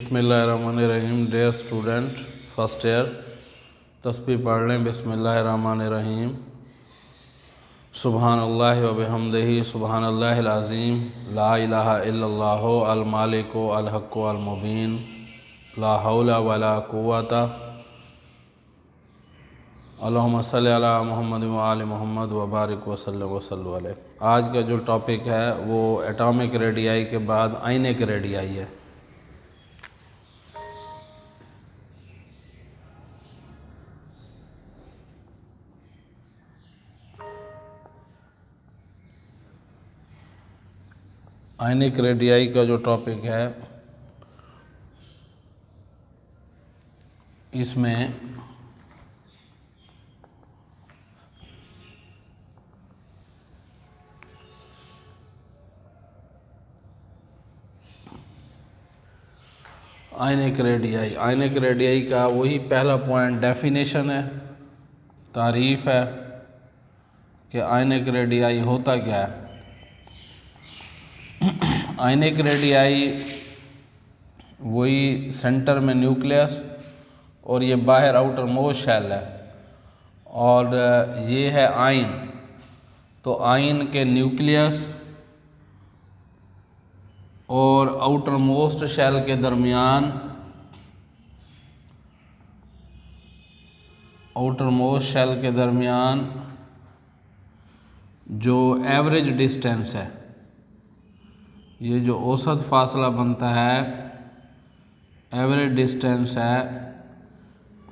बिस्मिल्लाहिर्रहमानिर्रहीम। Dear student, first year, तस्बीह पढ़ लें। बिस्मिल्लाहिर्रहमानिर्रहीम। सुबहानल्लाहि व बिहम्दिही सुबहानल्लाहिल अज़ीम। ला इलाहा इल्लल्लाहु अल मालिकु अल हक्कु अल मुबीन। ला हौला वला कुव्वता। अल्लाहुम्मा सल्लि अला मुहम्मद व आलि मुहम्मद व बारिक वसल्लम अलैहि। आज का जो टॉपिक है वो एटॉमिक रेडियाई के बाद आइनिक रेडियाई है। आइनिक रेडियाई का जो टॉपिक है इसमें आइनिक रेडियाई का वही पहला पॉइंट डेफिनेशन है, तारीफ़ है कि आइनिक रेडियाई होता क्या है। आइनिक रेडियाई वही सेंटर में न्यूक्लियस और ये बाहर आउटर मोस्ट शेल है, और ये है आयन। तो आयन के न्यूक्लियस और आउटर मोस्ट शेल के दरमियान जो एवरेज डिस्टेंस है, ये जो औसत फासला बनता है, एवरेज डिस्टेंस है,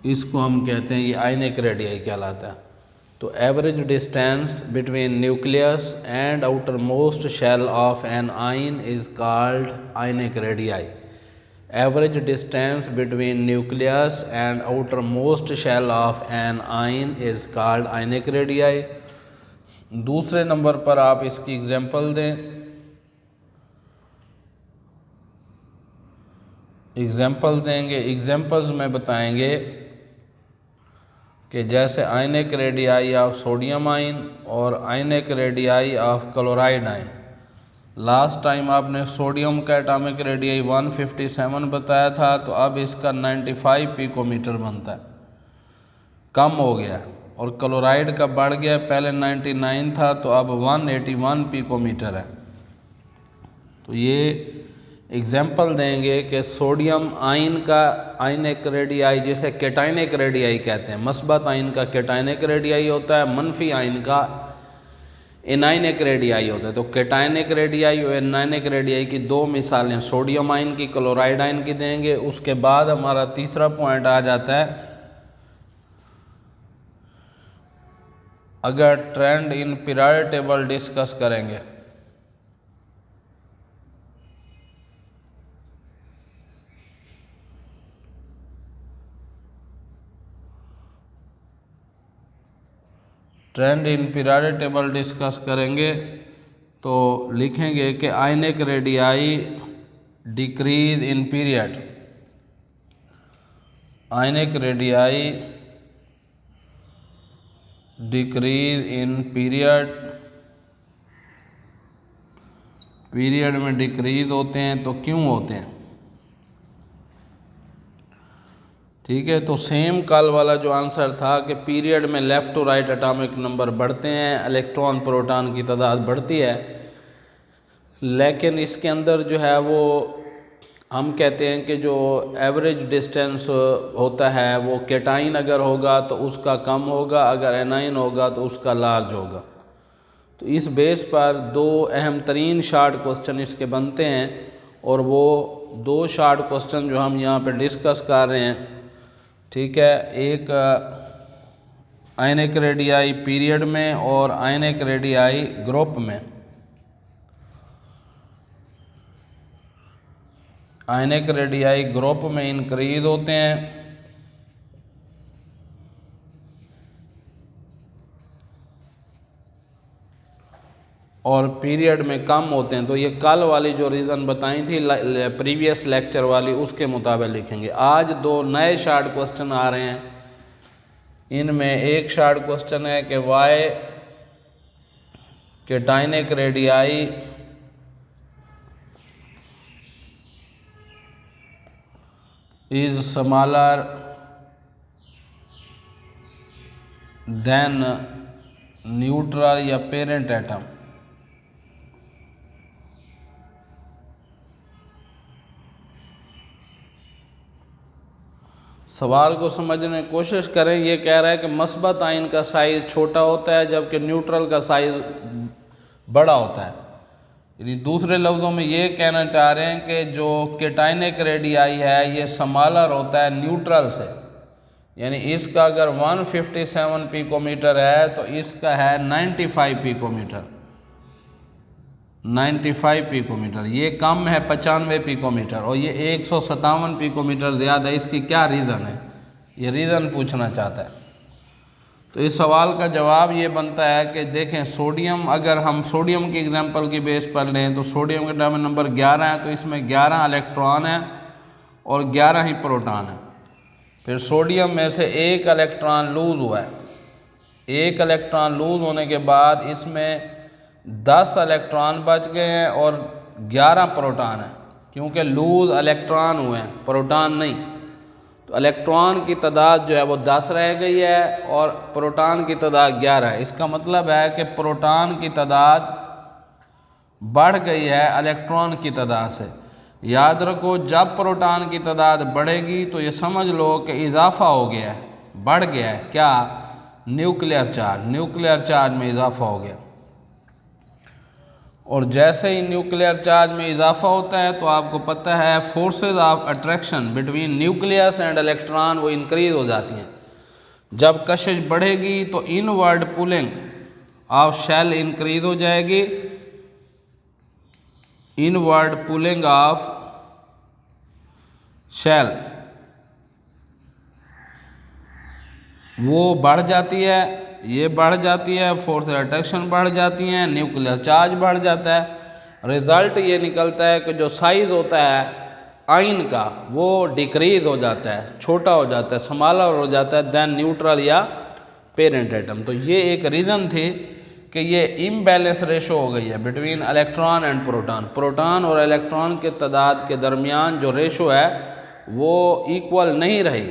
इसको हम कहते हैं, ये आइनिक रेडियाई कहलाता है। तो average distance between nucleus and outer most shell of an ion is called ionic radii. Average distance between nucleus and outer most shell of an ion is called ionic radii. दूसरे number पर आप इसकी example दें। Example देंगे, examples में बताएंगे कि जैसे ionic radii of sodium ion और ionic radii of chloride ion. Last time आपने सोडियम का एटॉमिक रेडियाई 157 बताया था, तो अब इसका 95 पिकोमीटर बनता है, कम हो गया। और क्लोराइड का बढ़ गया, पहले 99 था तो अब 181 पिकोमीटर है। तो ये एग्जाम्पल देंगे कि सोडियम आयन का आइनिक रेडियाई, जैसे कैटाइनिक रेडियाई कहते हैं, मस्बत आयन का कैटाइनिक रेडियाई होता है, मनफी आयन का एनाइनिक रेडियाई होता है। तो कैटाइनिक रेडियाई और एनाइनिक रेडियाई की दो मिसालें सोडियम आयन की, क्लोराइड आयन की देंगे। उसके बाद हमारा तीसरा पॉइंट आ जाता है, अगर trend in period table discuss करेंगे। Trend in period table discuss करेंगे तो लिखेंगे कि ionic radii decrease in period. Ionic radii decrease in period, period में डिक्रीज होते हैं। तो क्यों होते हैं? ठीक है, तो सेम कल वाला जो आंसर था कि पीरियड में left to right atomic number बढ़ते हैं, इलेक्ट्रॉन प्रोटॉन की तादाद बढ़ती है, लेकिन इसके अंदर जो है वो हम कहते हैं कि जो एवरेज डिस्टेंस होता है वो कैटाइन अगर होगा तो उसका कम होगा, अगर एनाइन होगा तो उसका लार्ज होगा। तो इस बेस पर दो अहम तरीन शार्ट क्वेश्चन इसके बनते हैं, और वो दो शार्ट क्वेश्चन जो हम यहाँ पे डिस्कस कर रहे हैं, ठीक है, एक आइनिक रेडियाई पीरियड में और आइनिक रेडियाई ग्रुप में। आइनिक रेडियाई ग्रुप में इंक्रीज होते हैं और पीरियड में कम होते हैं। तो ये कल वाली जो रीज़न बताई थी प्रीवियस लेक्चर वाली, उसके मुताबिक लिखेंगे। आज दो नए शार्ट क्वेश्चन आ रहे हैं। इनमें एक शार्ट क्वेश्चन है कि why cationic radii is smaller than neutral या parent atom। सवाल को समझने की कोशिश करें। ये कह रहा है कि मस्बत आयन का साइज़ छोटा होता है जबकि न्यूट्रल का साइज़ बड़ा होता है। यानी दूसरे लफ्ज़ों में ये कहना चाह रहे हैं कि जो केटाइनिक रेडियाई है ये स्मॉलर होता है न्यूट्रल से। यानी इसका अगर 157 पिकोमीटर है तो इसका है 95 पिकोमीटर। 95 पिकोमीटर ये कम है 95 पिकोमीटर और ये 157 पिकोमीटर ज़्यादा है। इसकी क्या रीज़न है, ये रीज़न पूछना चाहता है। तो इस सवाल का जवाब ये बनता है कि देखें सोडियम, अगर हम सोडियम की एग्जांपल की बेस पर लें तो सोडियम का एटॉमिक नंबर 11 है, तो इसमें 11 इलेक्ट्रॉन है और 11 ही प्रोटॉन है। फिर सोडियम में से एक इलेक्ट्रॉन लूज़ हुआ है। एक इलेक्ट्रॉन लूज़ होने के बाद इसमें 10 इलेक्ट्रॉन बच गए हैं और 11 प्रोटॉन है, क्योंकि लूज़ इलेक्ट्रॉन हुए हैं, प्रोटॉन नहीं। तो इलेक्ट्रॉन की तादाद जो है वो 10 रह गई है और प्रोटॉन की तादाद 11 है। इसका मतलब है कि प्रोटॉन की तादाद बढ़ गई है इलेक्ट्रॉन की तादाद से। याद रखो, जब प्रोटॉन की तादाद बढ़ेगी तो ये समझ लो कि इजाफा हो गया है, बढ़ गया है। क्या? Nuclear charge. न्यूक्लियर चार्ज में इजाफा हो गया। और जैसे ही न्यूक्लियर चार्ज में इजाफा होता है तो आपको पता है forces of attraction between nucleus and electron वो इंक्रीज हो जाती हैं। जब कशिश बढ़ेगी तो inward pulling of shell increase हो जाएगी। इनवर्ड पुलिंग ऑफ शेल वो बढ़ जाती है, ये बढ़ जाती है, फोर्स अट्रैक्शन बढ़ जाती हैं, न्यूक्लियर चार्ज बढ़ जाता है। रिज़ल्ट ये निकलता है कि जो साइज़ होता है आयन का वो डिक्रीज हो जाता है, छोटा हो जाता है, स्मॉलर हो जाता है देन न्यूट्रल या पेरेंट एटम। तो ये एक रीज़न थी कि ये इम्बैलेंस रेशो हो गई है between electron and proton. Proton और इलेक्ट्रॉन के तादाद के दरमियान जो रेशो है वो इक्वल नहीं रही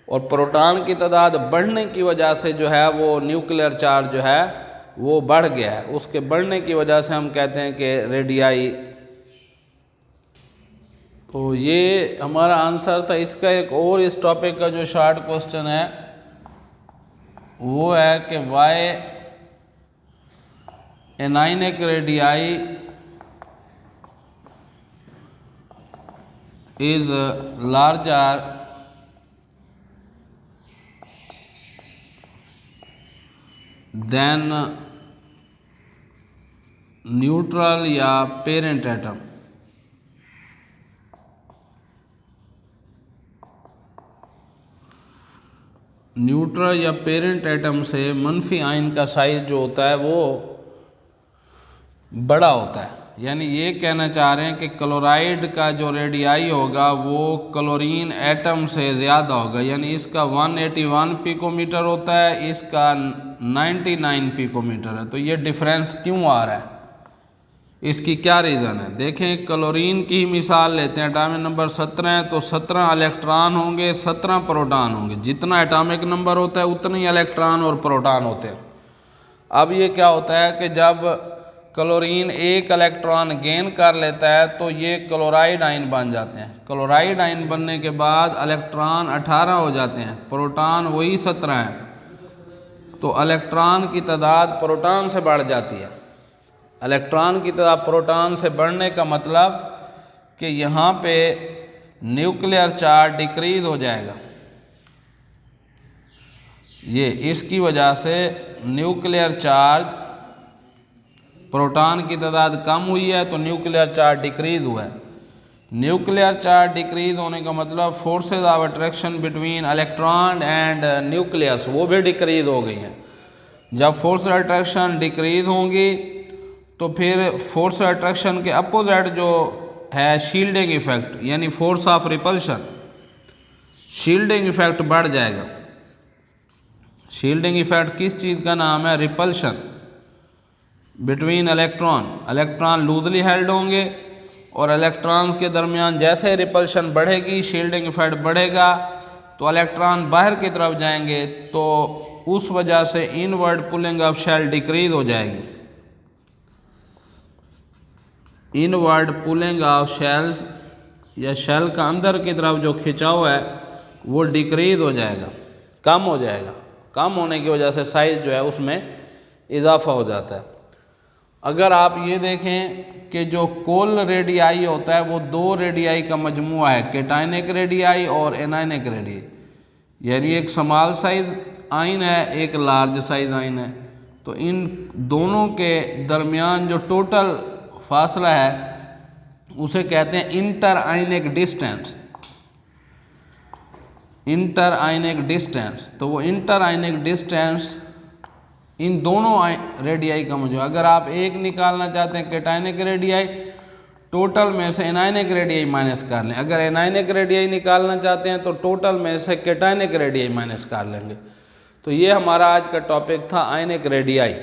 और प्रोटॉन की तादाद बढ़ने की वजह से जो है वो न्यूक्लियर चार्ज जो है वो बढ़ गया है। उसके बढ़ने की वजह से हम कहते हैं कि रेडियाई। तो ये हमारा आंसर था। इसका एक और इस टॉपिक का जो शॉर्ट क्वेश्चन है वो है कि why anionic radii is larger than neutral या पेरेंट एटम। न्यूट्रल या पेरेंट एटम से मनफी आयन का साइज जो होता है वो बड़ा होता है। यानी ये कहना चाह रहे हैं कि क्लोराइड का जो रेडियाई होगा वो क्लोरीन एटम से ज़्यादा होगा। यानी इसका 181 पिकोमीटर होता है, इसका 99 पिकोमीटर है। तो ये डिफरेंस क्यों आ रहा है, इसकी क्या रीज़न है? देखें, क्लोरीन की ही मिसाल लेते हैं। एटॉमिक नंबर 17 है तो 17 इलेक्ट्रॉन होंगे, 17 प्रोटॉन होंगे। जितना एटॉमिक नंबर होता है उतने ही इलेक्ट्रॉन और प्रोटॉन होते हैं। अब ये क्या होता है कि जब क्लोरीन एक इलेक्ट्रॉन गेन कर लेता है तो ये क्लोराइड आयन बन जाते हैं। क्लोराइड आयन बनने के बाद इलेक्ट्रॉन 18 हो जाते हैं, प्रोटॉन वही 17 हैं। तो इलेक्ट्रॉन की तादाद प्रोटॉन से बढ़ जाती है। इलेक्ट्रॉन की तादाद प्रोटॉन से बढ़ने का मतलब कि यहाँ पे न्यूक्लियर चार्ज डिक्रीज हो जाएगा। ये इसकी वजह से न्यूक्लियर चार्ज, प्रोटॉन की तादाद कम हुई है तो न्यूक्लियर चार्ज डिक्रीज हुआ है। न्यूक्लियर चार्ज डिक्रीज होने का मतलब forces of attraction between electron and nucleus वो भी डिक्रीज हो गई हैं। जब फोर्स अट्रैक्शन डिक्रीज होंगी तो फिर फोर्स अट्रैक्शन के अपोजिट जो है शील्डिंग इफेक्ट यानी force of repulsion, shielding effect बढ़ जाएगा। शील्डिंग इफेक्ट किस चीज़ का नाम है? Repulsion between electron. Electron loosely held होंगे और इलेक्ट्रॉन के दरमियान जैसे रिपल्शन बढ़ेगी, शील्डिंग इफेक्ट बढ़ेगा, तो इलेक्ट्रॉन बाहर की तरफ जाएंगे, तो उस वजह से inward pulling of shell decrease हो जाएगी। इनवर्ड पुलिंग ऑफ शेल्स या शेल का अंदर की तरफ जो खिंचाव है वो डिक्रीज हो जाएगा, कम हो जाएगा। कम होने की वजह से साइज जो है उसमें इजाफा हो जाता है। अगर आप ये देखें कि जो कोल रेडियाई होता है वो दो रेडियाई का मजमुआ है, कैटायनिक रेडियाई और एनायनिक रेडियाई। यानी एक स्मॉल साइज आइन है, एक लार्ज साइज आइन है। तो इन दोनों के दरमियान जो टोटल फासला है उसे कहते हैं इंटर आयनिक डिस्टेंस। इंटर आयनिक डिस्टेंस, तो वो इंटर आयनिक डिस्टेंस इन दोनों रेडियाई का मजमूआ। अगर आप एक निकालना चाहते हैं कैटायनिक रेडियाई, टोटल में से एनायनिक रेडियाई माइनस कर लें। अगर एनायनिक रेडियाई निकालना चाहते हैं तो टोटल में से कैटायनिक रेडियाई माइनस कर लेंगे। तो ये हमारा आज का टॉपिक था आयनिक रेडियाई।